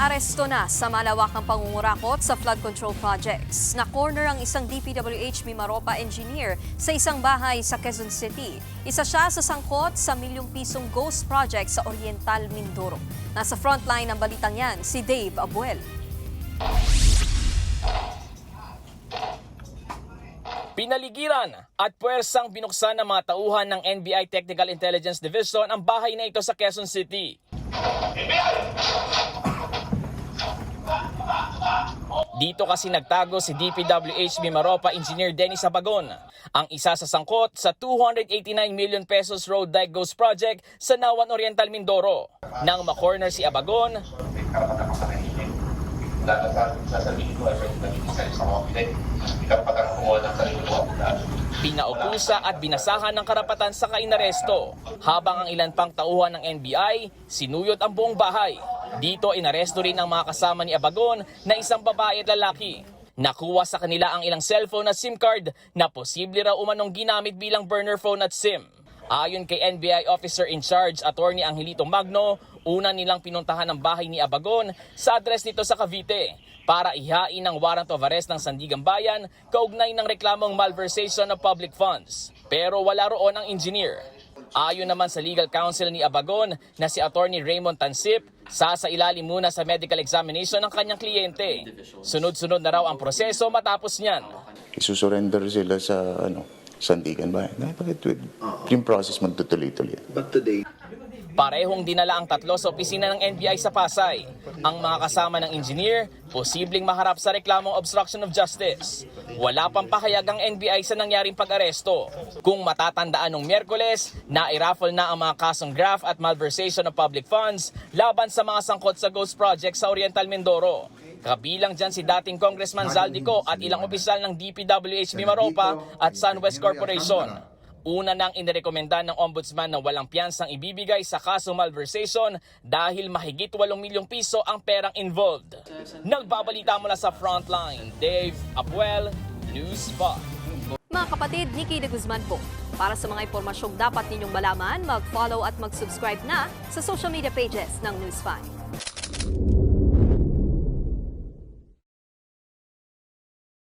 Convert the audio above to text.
Naaresto na sa malawakang pangungurakot sa flood control projects. Na-corner ang isang DPWH Mimaropa engineer sa isang bahay sa Quezon City. Isa siya sa sangkot sa milyong-pisong ghost project sa Oriental Mindoro. Nasa frontline ng balitang yan, si Dave Abuel. Pinaligiran at puwersang binuksan ng mga tauhan ng NBI Technical Intelligence Division ang bahay na ito sa Quezon City. Dito kasi nagtago si DPWH Mimaropa Engineer Dennis Abagon, ang isa sa sangkot sa 289 million pesos road dike ghost project sa Nawan Oriental Mindoro. Nang ma-corner si Abagon, pinaukusa at binasahan ng karapatan sa kainaresto, habang ang ilan pang tauhan ng NBI sinuyot ang buong bahay. Dito inaresto rin ang mga kasama ni Abagon na isang babae at lalaki. Nakuha sa kanila ang ilang cellphone at SIM card na posible raw umanong ginamit bilang burner phone at SIM. Ayon kay NBI Officer in Charge Attorney Angelito Magno, una nilang pinuntahan ang bahay ni Abagon sa address nito sa Cavite para ihain ang warrant of arrest ng Sandigan Bayan kaugnay ng reklamong malversation of public funds. Pero wala roon ang engineer. Ayon naman sa legal counsel ni Abagon na si Attorney Raymond Tansip, sasailalim muna sa medical examination ng kanyang kliyente. Sunod-sunod na raw ang proseso matapos niyan. Isusurrender sila sa Sandigan Bayan. Bakit yung process magtutuloy-tuloy? But today, Parehong dinala ang tatlo sa opisina ng NBI sa Pasay. Ang mga kasama ng engineer, posibleng maharap sa reklamong obstruction of justice. Wala pang pahayag ang NBI sa nangyaring pag-aresto. Kung matatandaan nung Miyerkules, na-raffle na ang mga kasong graft at malversation of public funds laban sa mga sangkot sa ghost project sa Oriental Mindoro. Kabilang dyan si dating Congressman Zaldico at ilang opisyal ng DPWH Mimaropa at SunWest Corporation. Una nang inirekomenda ng Ombudsman na walang piyansang ibibigay sa kasong malversation dahil mahigit 8 milyong piso ang perang involved. Nagbabalita mula sa Frontline, Dave Abuel, News 5. Mga kapatid, Nikki de Guzman po. Para sa mga impormasyong dapat ninyong malaman, mag-follow at mag-subscribe na sa social media pages ng News 5.